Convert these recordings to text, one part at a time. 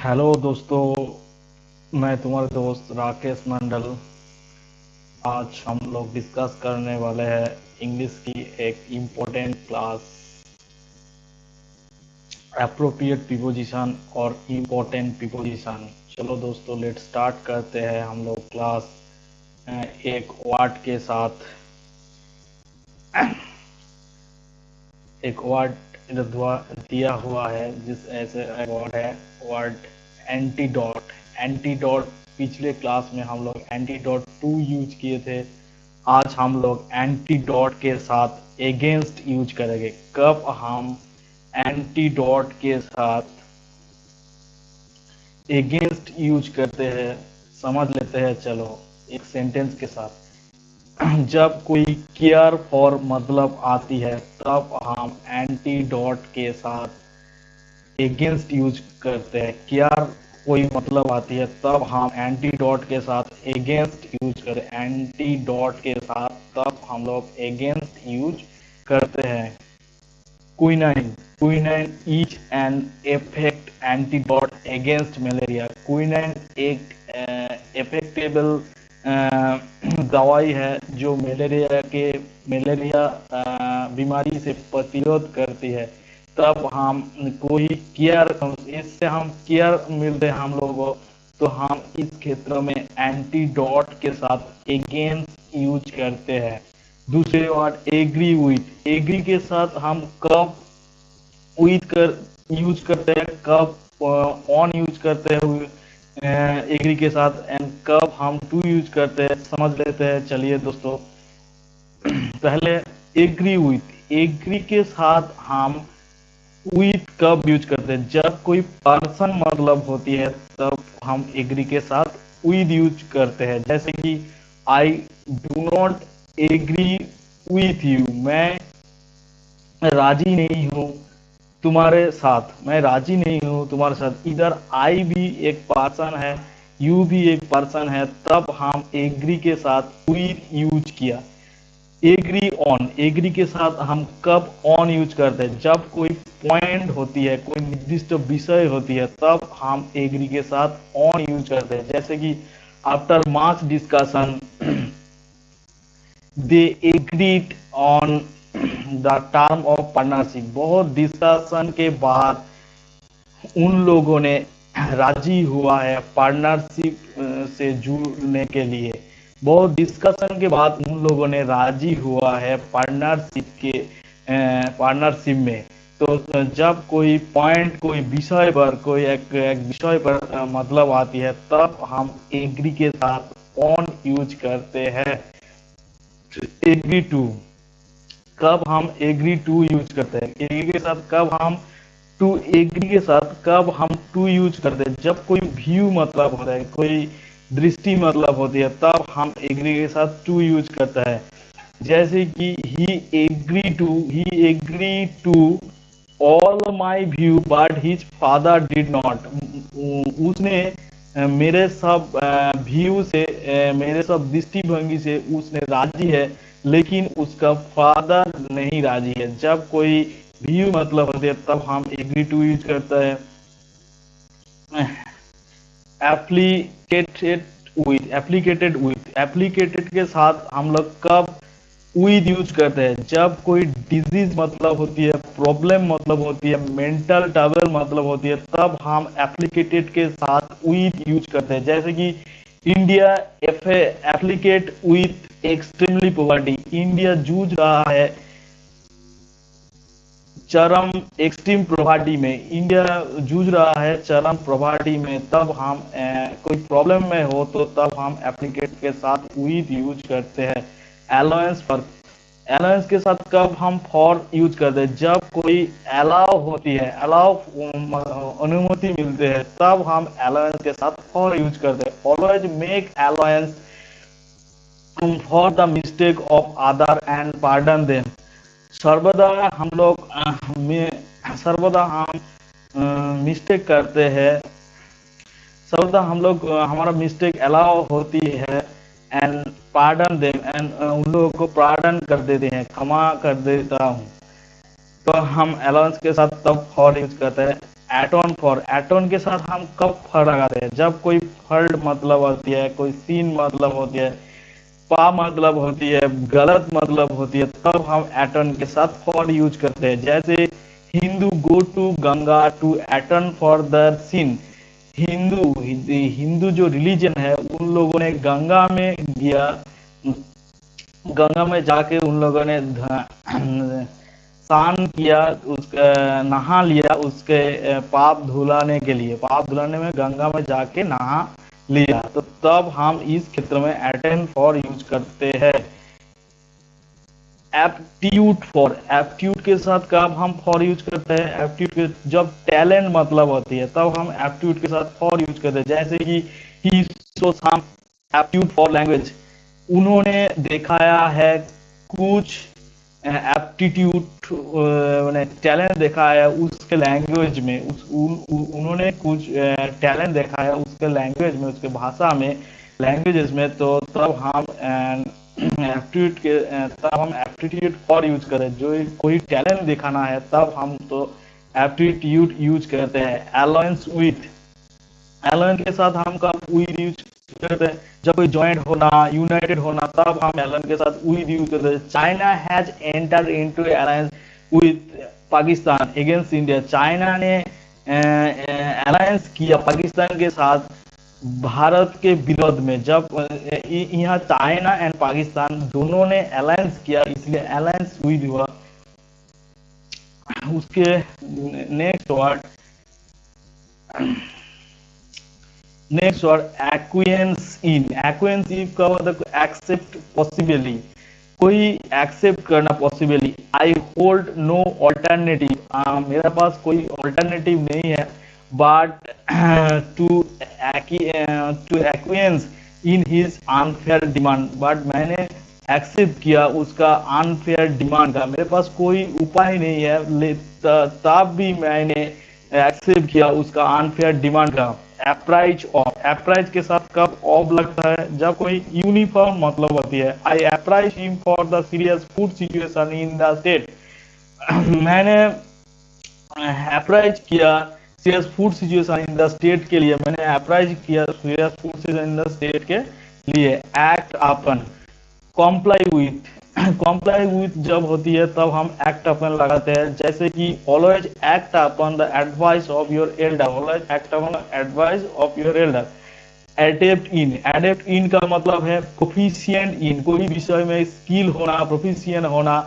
Hello दोस्तों, मैं तुम्हारे दोस्त राकेश मंडल। आज हम लोग डिस्कस करने वाले हैं इंग्लिश की एक इम्पोर्टेंट क्लास, एप्रोप्रिएट प्रीपोजिशन और इम्पोर्टेंट प्रीपोजिशन। चलो दोस्तों, लेट स्टार्ट करते हैं हम लोग क्लास। एक वर्ड के साथ एक वर्ड दिया हुआ है, जिस ऐसे वर्ड है वर्ड एंटीडॉट। एंटीडॉट पिछले क्लास में हम लोग एंटीडॉट 2 यूज किए थे। आज हम लोग एंटीडॉट के साथ एगेंस्ट यूज करेंगे। कब हम एंटीडॉट के साथ एगेंस्ट यूज करते हैं समझ लेते हैं। चलो एक सेंटेंस के साथ। जब कोई केयर फॉर मतलब आती है तब हम एंटीडॉट के साथ एगेंस्ट यूज करते हैं। केयर कोई मतलब आती है तब हम एंटीडॉट के साथ एगेंस्ट यूज करें। एंटीडॉट के साथ तब हम लोग एगेंस्ट यूज करते हैं। Quinine. Quinine is an effect antidote against malaria. Quinine एक इफेक्टेबल दवाई है जो मलेरिया बीमारी से प्रतिरोध करती है। तब हम कोई केयर, इससे हम केयर मिलते हैं हम लोगों को, तो हम इस क्षेत्र में एंटीडॉट के साथ अगेंस्ट यूज करते हैं। दूसरे वर्ड एग्री विथ। एग्री के साथ हम कब विथ कर यूज करते हैं, कब ऑन यूज करते हैं एग्री के साथ, एंड कब हम टू यूज करते हैं समझ लेते हैं। चलिए दोस्तों, पहले एग्री विथ। एग्री के साथ हम विथ कब यूज करते हैं, जब कोई पर्सन मतलब होती है तब हम एग्री के साथ विथ यूज करते हैं। जैसे कि I do not agree with you. मैं राजी नहीं हूँ तुम्हारे साथ। मैं राजी नहीं हूँ तुम्हारे साथ। इधर आई भी एक पर्सन है, यू भी एक पर्सन है, तब हम एग्री के साथ विथ यूज किया। Agree on. एग्री के साथ हम कब ऑन यूज करते हैं, जब कोई पॉइंट होती है, कोई निर्दिष्ट विषय होती है, तब हम एग्री के साथ ऑन यूज करते हैं। जैसे कि after much discussion they agreed on the term of partnership. बहुत डिस्कशन के बाद उन लोगों ने राजी हुआ है पार्टनरशिप से जुड़ने के लिए। बहुत डिस्कशन के बाद उन लोगों ने राजी हुआ है पार्टनरशिप में। तो जब कोई पॉइंट, कोई विषय पर, कोई एक विषय पर मतलब आती है, तब हम एग्री के साथ ऑन यूज करते हैं। Agree to. कब हम एग्री टू यूज करते हैं, एग्री के साथ कब हम टू, एग्री के साथ कब हम टू यूज करते हैं, जब कोई व्यू मतलब होता है, कोई दृष्टि मतलब होती है, तब हम एग्री के साथ टू यूज करता है। जैसे कि he agree to all my view but his father did not. उसने मेरे सब व्यू से, मेरे सब दृष्टिभंगी से उसने राजी है, लेकिन उसका फादर नहीं राजी है। जब कोई व्यू मतलब होते हैं तब हम एग्री टू यूज करता है। एप्लीकेटेड विथ। एप्लीकेटेड के साथ हम लोग कब विद यूज करते हैं, जब कोई डिजीज मतलब होती है, प्रॉब्लम मतलब होती है, मेंटल ट्रबल मतलब होती है, तब हम एप्लीकेटेड के साथ विद यूज करते हैं। जैसे कि India एप्लीकेट with extremely poverty. India जूझ रहा है चरम एक्सट्रीम प्रॉपर्टी में। इंडिया जूझ रहा है चरम प्रॉपर्टी में, तब हम कोई प्रॉब्लम में हो तो तब हम एप्लीकेट के साथ विद यूज करते हैं। अलाउंस पर। अलाउंस के साथ कब हम फॉर यूज करते हैं, जब कोई अलाउ होती है, अलाउ अनुमति मिलते हैं, तब हम अलाउंस के साथ फॉर यूज करते हैं। Always make allowance for the mistake of other and pardon them. सर्वदा हम लोग सर्वदा हम मिस्टेक करते हैं, सर्वदा हम लोग हमारा मिस्टेक अलाउ होती है, एंड पार्डन देम, एंड उन लोगों को पार्डन कर देते हैं, क्षमा कर देता हूँ। तो हम अलाउंस के साथ तब फॉर यूज करते हैं। एटोन फॉर, एटोन के साथ हम कब फॉर लगाते हैं? जब कोई फर्ड मतलब होती है, कोई सीन मतलब होती है, पा मतलब होती है, गलत मतलब होती है, तब हम एटन के साथ फॉर यूज करते हैं। जैसे Hindu go to Ganga to atone for the sin. Hindu जो रिलीजन है, उन लोगों ने गंगा में गया, गंगा में जाके उन लोगों ने स्नान किया, नहा लिया, उसके पाप धुलाने के लिए, पाप धुलाने में गंगा में जाके नहा लिया, तो तब हम इस क्षेत्र में एटेन फॉर यूज करते हैं। एप्टीट्यूड फॉर, एप्टीट्यूड के साथ कब हम फॉर यूज करते हैं? एप्टीट्यूड के जब टैलेंट मतलब होती है, तब हम एप्टीट्यूड के साथ फॉर यूज करते हैं। जैसे कि he show some aptitude for language, उन्होंने दिखाया है कुछ एप्टीट्यूड, मैंने टैलेंट देखा है उसके लैंग्वेज में, उन्होंने कुछ टैलेंट देखा है उसके लैंग्वेज में, उसके भाषा में, लैंग्वेजेस में, तो तब हम एप्टीट्यूड के तब हम एप्टीट्यूड फॉर यूज करें। जो कोई टैलेंट दिखाना है, तब हम तो एप्टीट्यूड यूज करते हैं। अलायंस विथ, एलन के साथ हम कब विद यूज करते हैं? जब कोई ज्वाइंट होना, यूनाइटेड होना, तब हम एलन के साथ विद यूज करते हैं। China has enter into alliance with Pakistan against India, China ने अलायंस किया पाकिस्तान के साथ भारत के विरोध में। जब यहाँ चाइना एंड पाकिस्तान दोनों ने अलायंस किया, इसलिए अलायंस विद हुआ। उसके next word, next word acquiesce in, acquiesce in का मतलब एक्सेप्ट पॉसिबली, कोई एक्सेप्ट करना possibly. I hold no alternative, मेरे पास कोई ऑल्टरनेटिव नहीं है, but to acquiesce in his unfair demand, but मैंने एक्सेप्ट किया उसका अनफेयर डिमांड का, मेरे पास कोई उपाय नहीं है, तब भी मैंने एक्सेप्ट किया उसका अनफेयर डिमांड का। अप्राइज ऑफ, अप्राइज के साथ कब ऑफ लगता है? जब कोई यूनिफॉर्म मतलब होती है। I apprise him for the serious food situation in the state, मैंने अप्राइज किया serious food situation in the state के लिए, मैंने अप्राइज किया serious food situation in the state के लिए। Act upon, comply with, comply with जब होती है, तब हम एक्ट अपन लगाते हैं। जैसे कि always act upon the advice of your elder, always act upon the advice of your elder. Adept in, adept in का मतलब है प्रोफिशिएंट इन, कोई विषय में स्किल होना, प्रोफिशिएंट होना,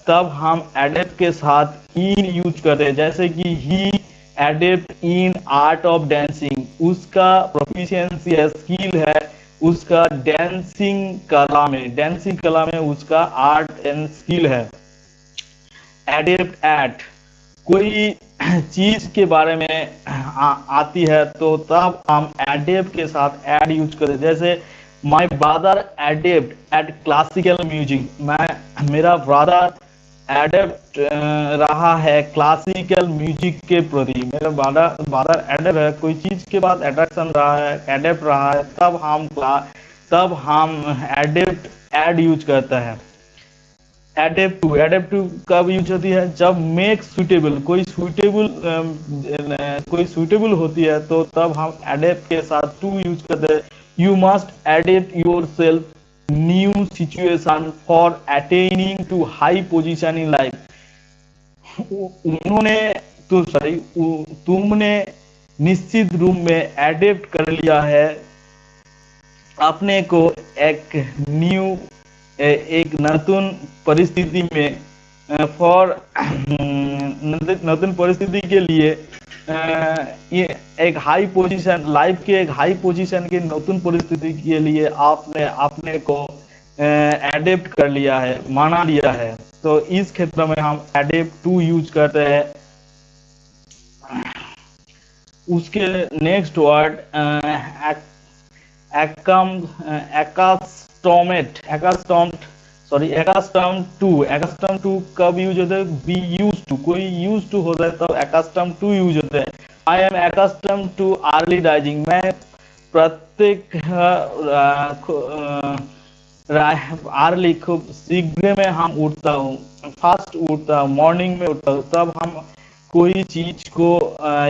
तब हम एडेप्ट के साथ इन यूज करते हैं। जैसे कि he adept in art of dancing, उसका प्रोफिशिएंसी है, स्किल है उसका डांसिंग कला में, डांसिंग कला में उसका आर्ट एंड स्किल है। एडेप्ट एट, कोई चीज के बारे में आती है, तो तब हम एडेप्ट के साथ एड यूज करें। जैसे my brother adept at classical music, मेरा ब्रदर एडेप्ट रहा है क्लासिकल म्यूजिक के प्रति, मेरा ब्रदर एडेप्ट है, कोई चीज के बाद अट्रैक्शन रहा है, एडेप्ट रहा है, तब हम एडेप्ट एड यूज करते हैं। एडेप्ट टू कब यूज होती है? जब मेक सुटेबल, कोई सुटेबल होती है, तो तब हम एडेप्ट के साथ टू यूज करते हैं। You must adapt yourself new situation for attaining to high position in life, उन्होंने तो सॉरी तुमने निश्चित रूप में एडेप्ट कर लिया है अपने को एक न्यू, एक नतून परिस्थिति में, फॉर नतून परिस्थिति के लिए, ये एक हाई पोजीशन, लाइफ के एक हाई पोजीशन के नतून परिस्थिति के लिए आपने अपने को एडेप्ट कर लिया है, माना लिया है, तो इस क्षेत्र में हम एडेप्ट टू यूज करते हैं। उसके नेक्स्ट वर्ड एक्स्टम टू कब यूज होता है? बी यूज टू, कोई यूज टू होता है तब एक्स्टम टू यूज होता है। I am accustomed to early rising, मैं प्रत्येक अर्ली, खूब शीघ्र में हम उठता हूँ, फास्ट उठता हूँ, मॉर्निंग में उठता हूँ, तब हम कोई चीज को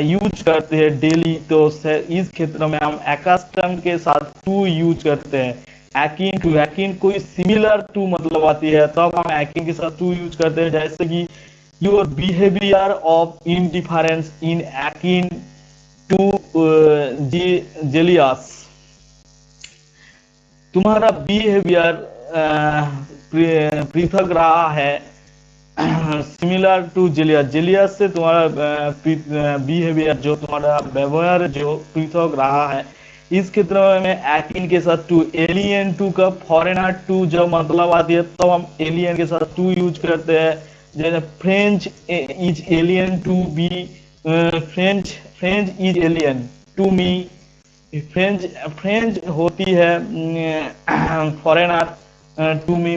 यूज करते हैं डेली, तो इस क्षेत्र में हम एक्स्टम के साथ टू यूज करते हैं। एकिन टू, एकिन कोई सिमिलर टू मतलब आती है, तब हम एकिन के साथ टू यूज करते हैं। जैसे कि your behaviour of indifference in akin to jealous, तुम्हारा बिहेवियर पृथक रहा है सिमिलर टू जेलियस, जेलियस से तुम्हारा बिहेवियर जो तुम्हारा व्यवहार जो पृथक रहा है। इस क्षेत्र में एकिन के साथ टू, एलियन टू का फॉरेनर टू जब मतलब आती है तो हम एलियन के साथ टू यूज करते हैं। जैसे French is alien to be, French French is alien to me, French French होती है foreigner to me,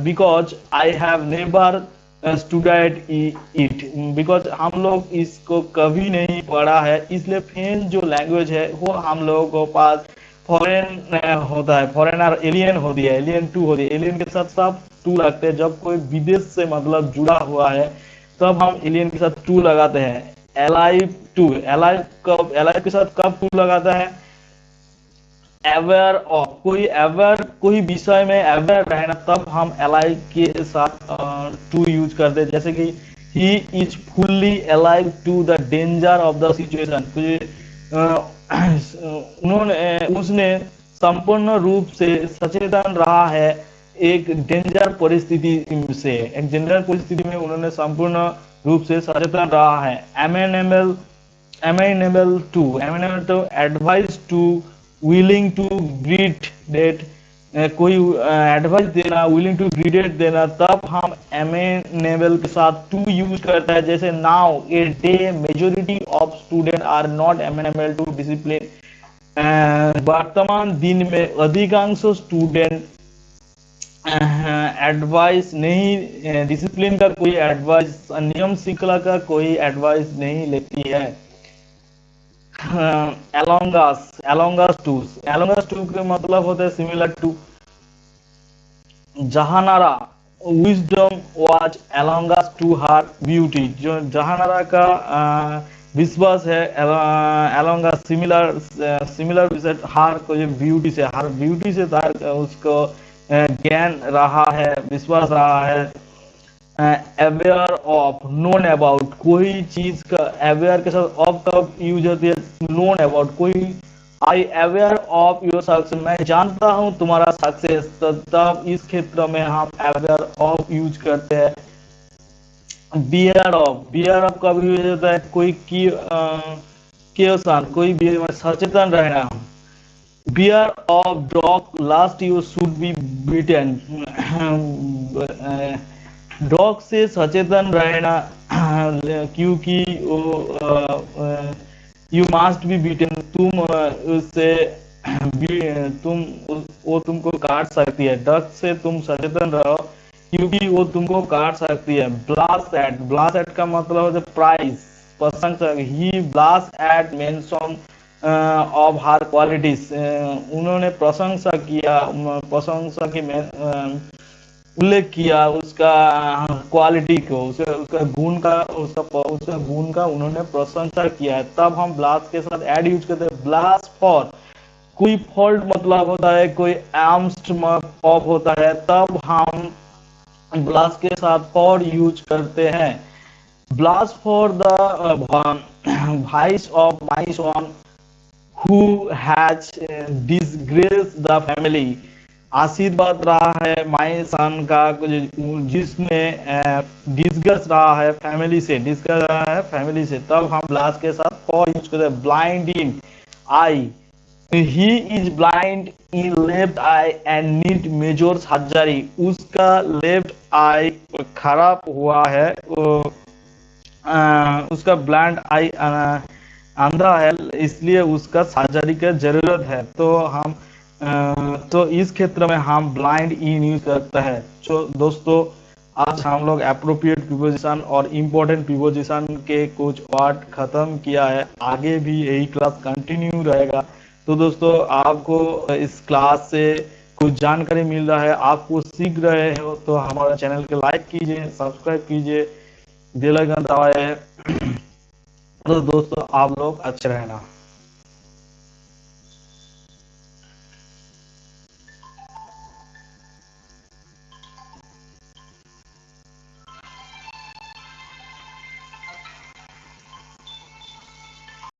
because I have never student it, because हम लोग इसको कभी नहीं पढ़ा है, इसलिए फ्रेंच जो लैंग्वेज है वो हम लोगों को पास फॉरेन होता है, फॉरेनर एलियन होती है, एलियन टू होती है। एलियन के साथ सब टू लगते हैं, जब कोई विदेश से मतलब जुड़ा हुआ है तब हम एलियन के साथ टू लगाते हैं। एलाइव टू, एलाइव कब, एलाइव के साथ कब टू लगाता है? अवेयर ऑफ, कोई अवेयर, कोई विषय में अवेयर रहना, तब हम एलाइव के साथ टू यूज करते हैं। जैसे कि he is fully alive to the danger of the situation, उन्होंने उसने संपूर्ण रूप से सचेतन रहा है एक डेंजर परिस्थिति से, एक डेंजर परिस्थिति में उन्होंने संपूर्ण रूप से सचेतन रहा है। Amenable, amenable to advice to, willing to greet date, कोई एडवाइस देना, विलिंग टू ग्रीडेट देना, तब हम एमेनेबल के साथ टू यूज करता है। जैसे nowadays majority of student are not amenable to discipline, वर्तमान दिन में अधिकांश स्टूडेंट एडवाइस नहीं, डिसिप्लिन का कोई एडवाइस, नियम श्रृंखला का कोई एडवाइस नहीं लेती है। एलोंगस, एलोंगस टू के मतलब होता है similar to. Jahanara, wisdom was belongs to her beauty, जो जहानारा का विश्वास है एलोंगस सिमिलर, सिमिलर हर को जो ब्यूटी से, हर ब्यूटी से उसको ज्ञान रहा है, विश्वास रहा है। अवेयर ऑफ, नोन अबाउट, कोई चीज का अवेयर के साथ ऑफ कब यूज होती है? नोन अबाउट, कोई आई अवेयर ऑफ योर सक्सेस, मैं जानता हूं तुम्हारा सक्सेस, तब इस क्षेत्र में हम अवेयर ऑफ यूज करते हैं। बियर ऑफ, बियर ऑफ कब यूज होता है? कोई क्वेश्चन, कोई सचेतन रहना। Beware of dog lest you should be bitten, dog से सचेतन रहना क्योंकि यू मास्ट बी बीटन, तुम उससे वो तुमको काट सकती है, डॉग से तुम सचेतन रहो क्योंकि वो तुमको काट सकती है। ब्लास्ट एट, ब्लास्ट एट का मतलब होता है प्राइस, प्रशंसा, he blast at mention of her qualities, उन्होंने प्रशंसा किया, प्रशंसा की उल्लेख किया उसका क्वालिटी को, उसका गुण का, उसका गुण का उन्होंने प्रशंसा किया है। तब हम ब्लास्ट के साथ ऐड यूज करते हैं। ब्लास्ट फॉर, कोई फॉल्ट मतलब होता है, कोई एम्स्ट ऑफ होता है, तब हम ब्लास्ट के साथ फॉर यूज करते हैं। Blast for the vice of my son who has disgraced the family, आशीर्वाद रहा है माई सन का जिसने डिस्कस रहा है फैमिली से, डिस्कस रहा है फैमिली से, तब हम ब्लास्ट के साथ फॉर यूज करते हैं। Blind in eye, he is blind in left eye and need major surgery, उसका लेफ्ट आई खराब हुआ है, उसका ब्लाइंड आई अंधा है, इसलिए उसका सर्जरी का जरूरत है। तो इस क्षेत्र में हम ब्लाइंड इन यूज करता है। तो दोस्तों आज हम लोग एप्रोप्रिएट प्रीपोजिशन और इम्पोर्टेंट प्रीपोजिशन के कुछ वर्ड खत्म किया है, आगे भी यही क्लास कंटिन्यू रहेगा। तो दोस्तों आपको इस क्लास से कुछ जानकारी मिल रहा है, आप कुछ सीख रहे हो, तो हमारे चैनल को लाइक कीजिए, सब्सक्राइब कीजिए, बेल आइकन दबाएं तो दोस्तों आप लोग अच्छे रहना।